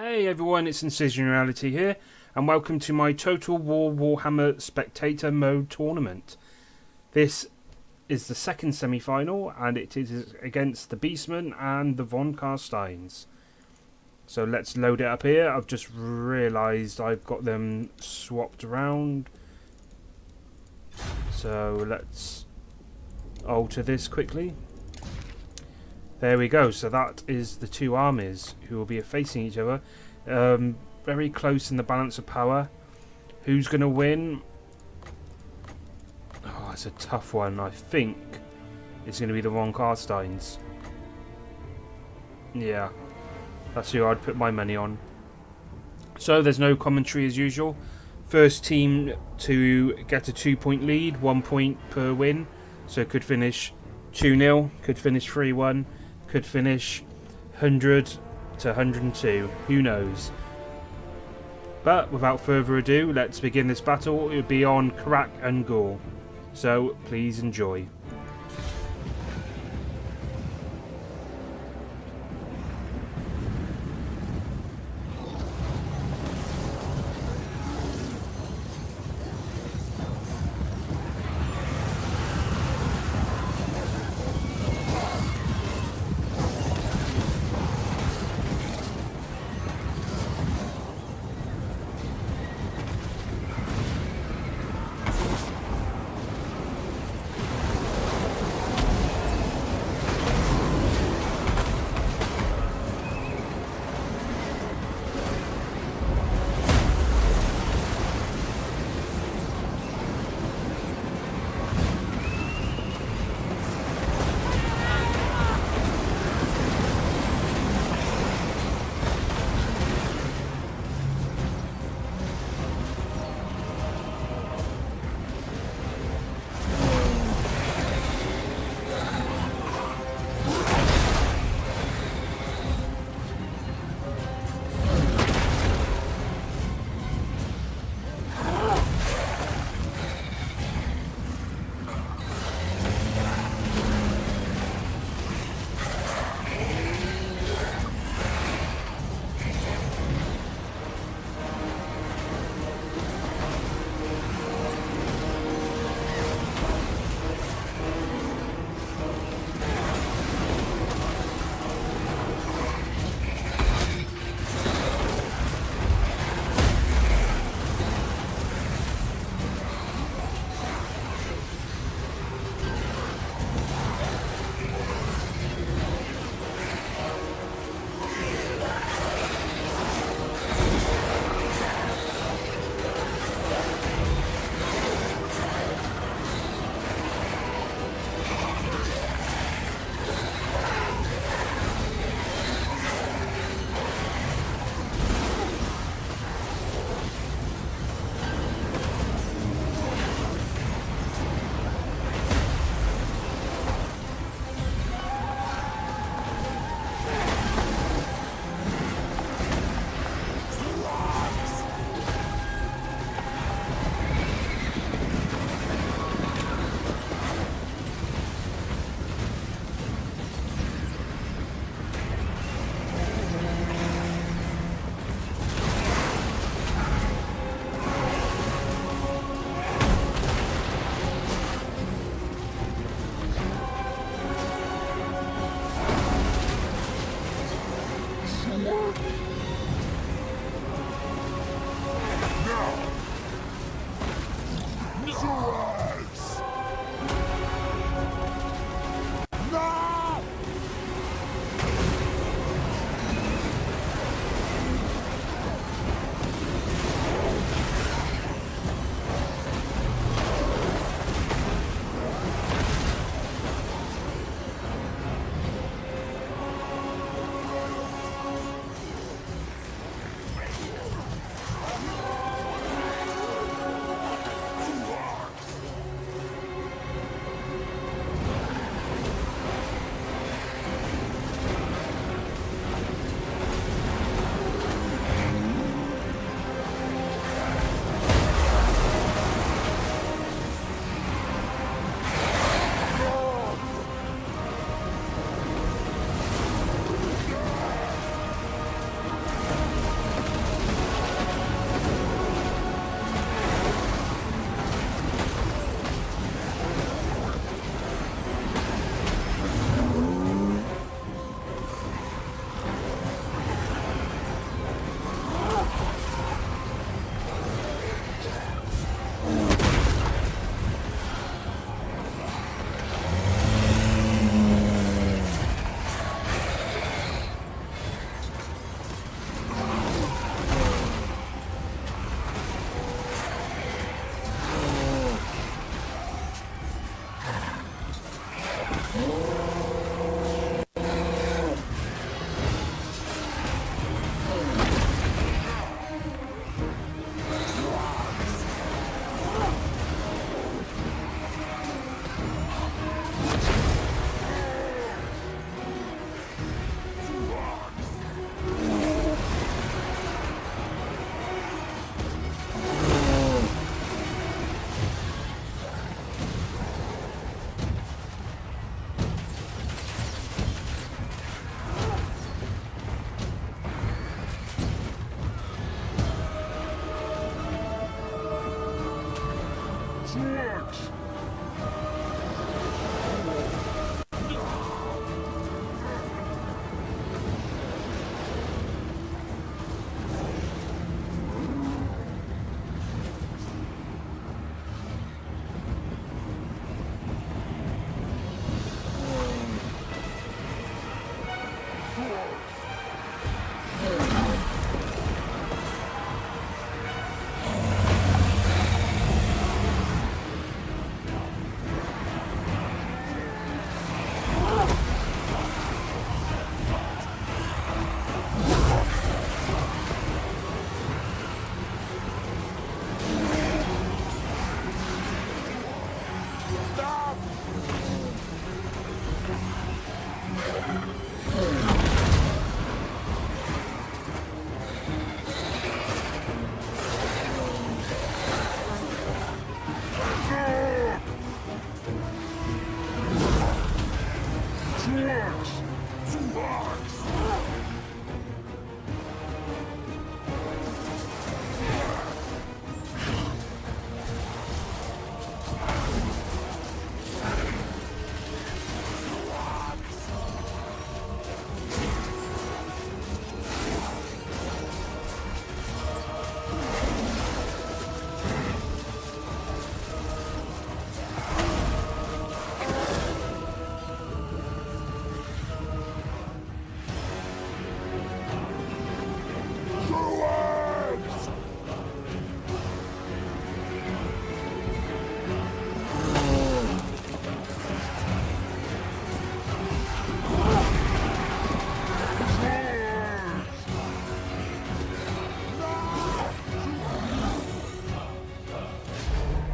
Hey everyone, it's Incision Reality here, and welcome to my Total War Warhammer Spectator Mode Tournament. This is the second semi-final, and it is against the Beastmen and the Carsteins. So let's load it up here. I've just realised I've got them swapped around. So let's alter this quickly. There we go, so that is the two armies who will be facing each other. Very close in the balance of power. Who's going to win? Oh, it's a tough one. I think it's going to be the Carsteins. Yeah, that's who I'd put my money on. So there's no commentary as usual. First team to get a 2-point lead, 1 point per win. So it could finish 2-0, could finish 3-1. Could finish 100 to 102. Who knows? But without further ado, let's begin this battle. It will be on crack and gore. So please enjoy.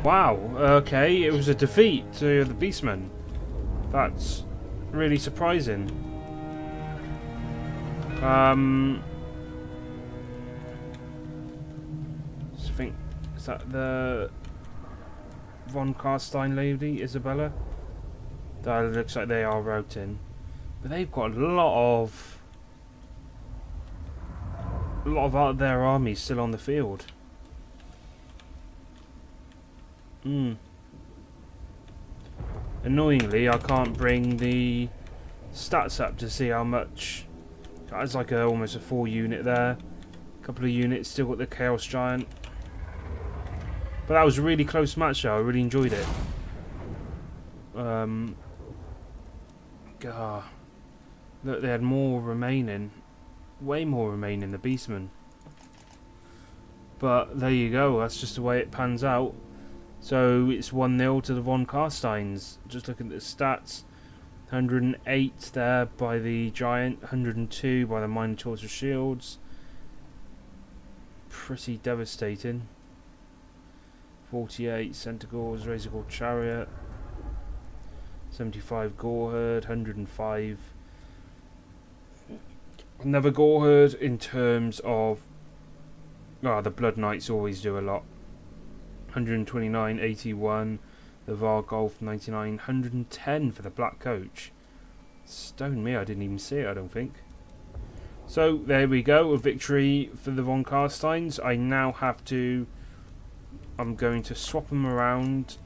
Wow, okay, it was a defeat to the Beastmen. That's really surprising. I think, is that the Von Carstein lady, Isabella? That looks like they are routing. But they've got a lot of their army still on the field. Annoyingly, I can't bring the stats up to see how much. That's like almost a 4 unit there. A couple of units, still got the Chaos Giant. But that was a really close match though, I really enjoyed it. Look, they had more remaining. Way more remaining, the Beastmen. But there you go, that's just the way it pans out. So it's 1-0 to the Von Carsteins. Just looking at the stats. 108 there by the Giant, 102 by the Minotaurs of Shields. Pretty devastating. 48 Centaurs, Razor Gore Chariot. 75 Goreherd, 105. Another Goreherd in terms of... the Blood Knights always do a lot. 129, 81. The Vargolf 99, 110 for the Black Coach. Stone me, I didn't even see it, I don't think. So there we go, a victory for the Von Carsteins. I now have to... I'm going to swap them around.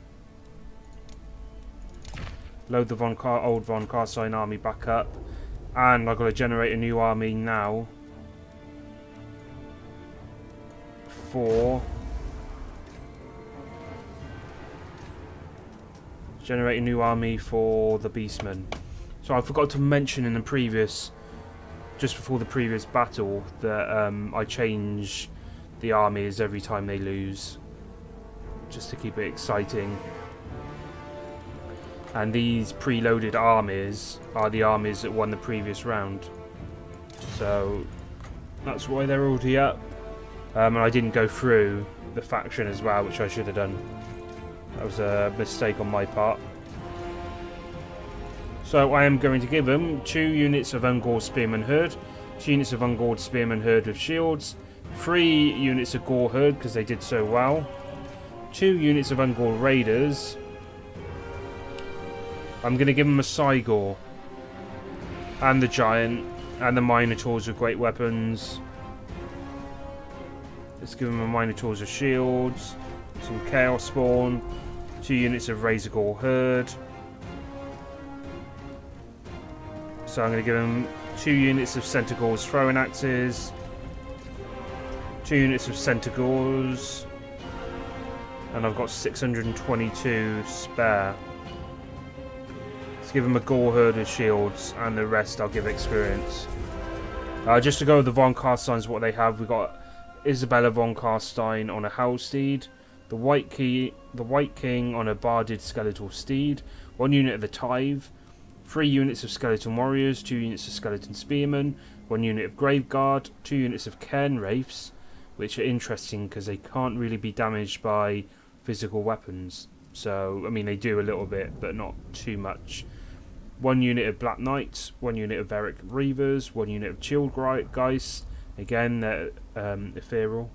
Load the old Von Carstein army back up. And I've got to generate a new army now. For... Generate a new army for the Beastmen. So I forgot to mention in the previous, just before the previous battle, that I change the armies every time they lose, just to keep it exciting. And these preloaded armies are the armies that won the previous round. So that's why they're already up. And I didn't go through the faction as well, which I should have done. That was a mistake on my part. So I am going to give them 2 units of Ungawed Spearman Herd, 2 units of Ungawed Spearman Herd with shields, 3 units of Gore Herd because they did so well, 2 units of Ungawed Raiders. I'm going to give them a Cygor and the Giant and the Minotaurs with great weapons. Let's give them a Minotaurs of shields, some Chaos Spawn, 2 units of Razor Gore Herd. So I'm going to give them 2 units of Centaurs Throwing Axes, 2 units of Centaurs, and I've got 622 spare. Let's give them a Gore Herd of shields, and the rest I'll give experience. Just to go with the Von Carsteins, what they have, we've got Isabella Von Carstein on a Howl Steed, the White King on a Barded Skeletal Steed, 1 unit of the Tithe, 3 units of Skeleton Warriors, 2 units of Skeleton Spearmen, 1 unit of Graveguard, 2 units of Cairn Wraiths, which are interesting because they can't really be damaged by physical weapons. So, I mean, they do a little bit, but not too much. 1 unit of Black Knights, 1 unit of Veric Reavers, 1 unit of Chilled Geist, again, they're ethereal.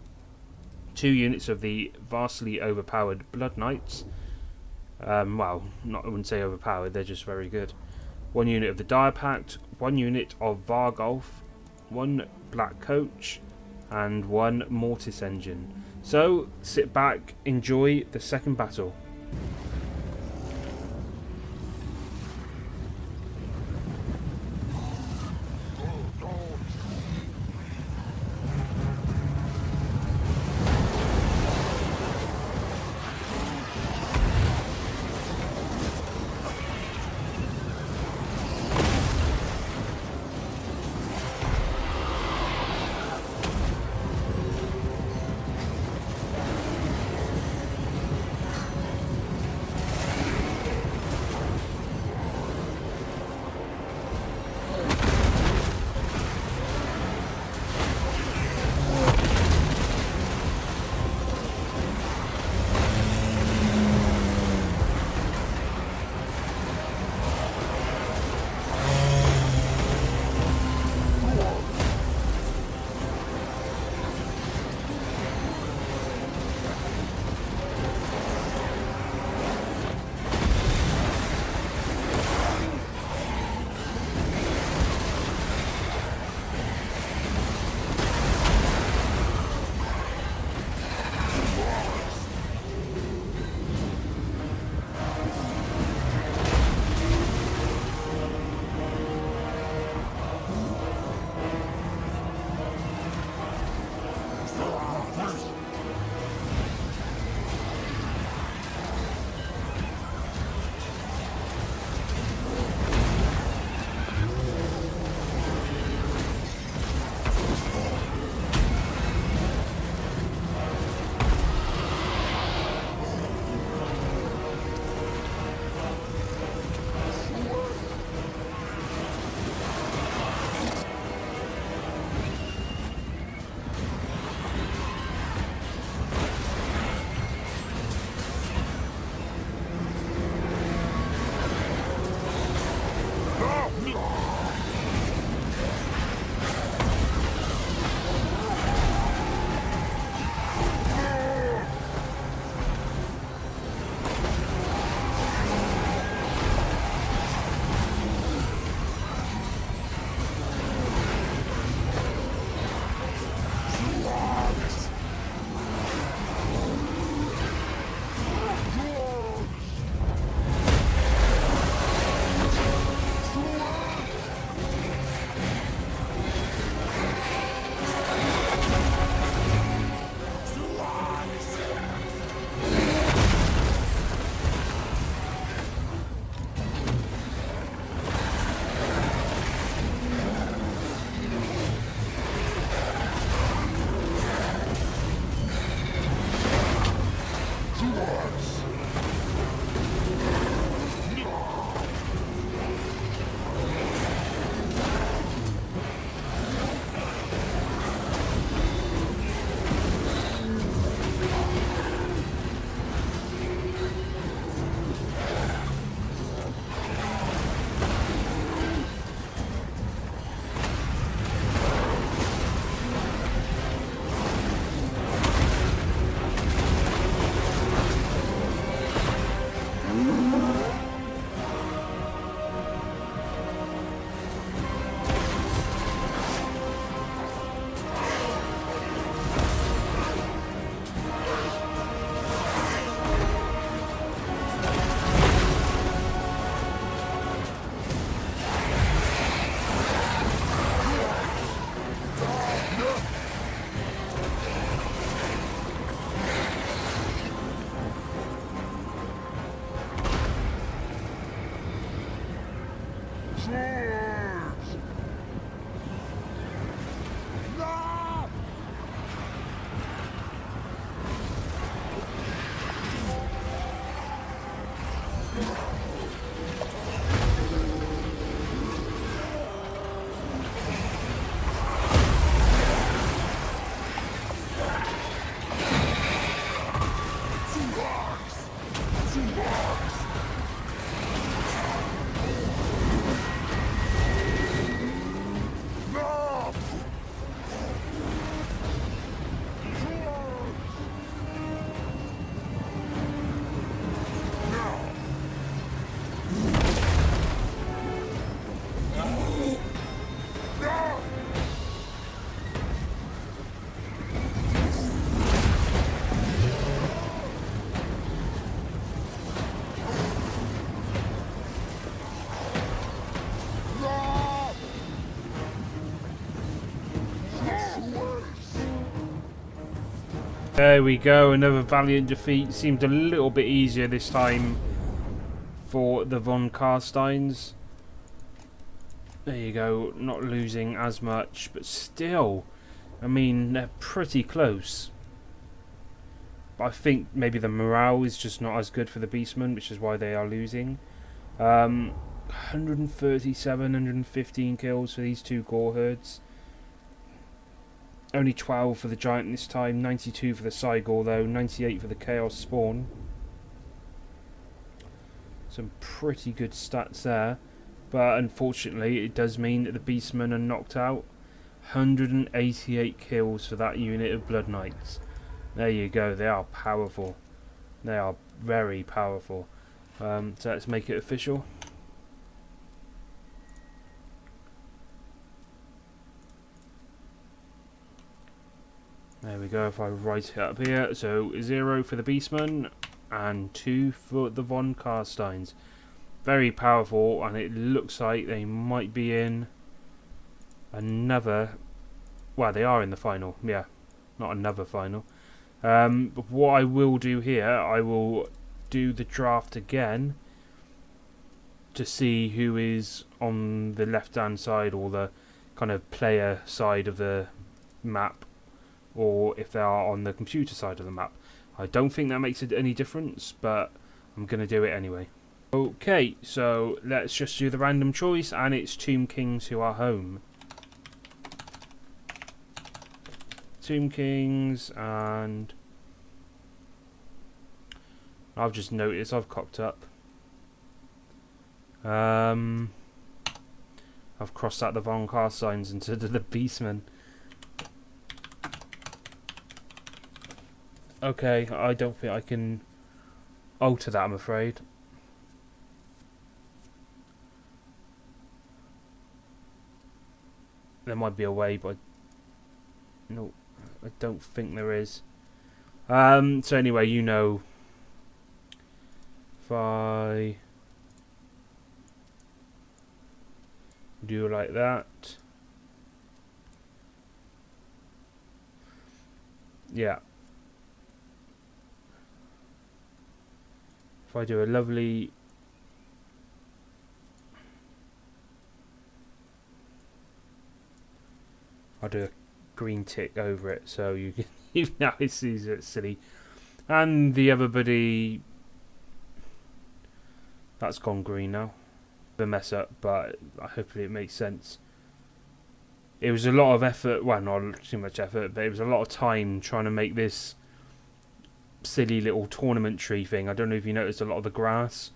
2 units of the vastly overpowered Blood Knights. Well, I wouldn't say overpowered, they're just very good. 1 unit of the Dire Pact, 1 unit of Vargolf, 1 Black Coach, and 1 Mortis Engine. So, sit back, enjoy the second battle. There we go, another valiant defeat. Seemed a little bit easier this time for the von Carsteins. There you go, not losing as much, but still, I mean, they're pretty close. But I think maybe the morale is just not as good for the Beastmen, which is why they are losing. 137, 115 kills for these two gore herds. Only 12 for the Giant this time, 92 for the Cygor though, 98 for the Chaos Spawn. Some pretty good stats there, but unfortunately it does mean that the Beastmen are knocked out. 188 kills for that unit of Blood Knights. There you go, they are powerful. They are very powerful. So let's make it official. There we go, if I write it up here. So 0 for the Beastmen and 2 for the von Carsteins. Very powerful, and it looks like they might be in another... Well, they are in the final, yeah. Not another final. But what I will do here, I will do the draft again to see who is on the left-hand side or the kind of player side of the map, or if they are on the computer side of the map. I don't think that makes any difference, but I'm going to do it anyway. Okay, so let's just do the random choice, and it's Tomb Kings who are home. Tomb Kings, and I've just noticed I've cocked up. I've crossed out the Von Carsteins into the Beastmen. Okay, I don't think I can alter that, I'm afraid. There might be a way, but no, I don't think there is. So anyway, you know, if I do it like that, yeah. If I do a lovely I'll do a green tick over it so you can even now it sees it's silly. And the other buddy, that's gone green now. The mess up, but hopefully it makes sense. It was a lot of effort, well, not too much effort, but it was a lot of time trying to make this silly little tournament tree thing. I don't know if you noticed, a lot of the grass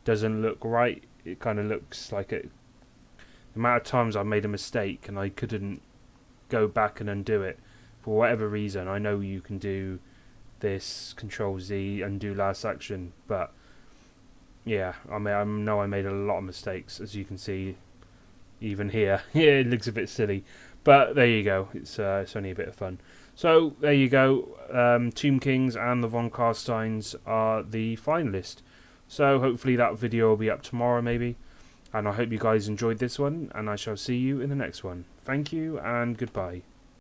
doesn't look right. It kind of looks like it. The amount of times I made a mistake and I couldn't go back and undo it for whatever reason. I know you can do this, Control Z, undo last action, but yeah, I know I made a lot of mistakes, as you can see, even here. Yeah, it looks a bit silly, but there you go. It's only a bit of fun. So there you go. Tomb Kings and the Von Carsteins are the finalists. So hopefully that video will be up tomorrow, maybe. And I hope you guys enjoyed this one, and I shall see you in the next one. Thank you and goodbye.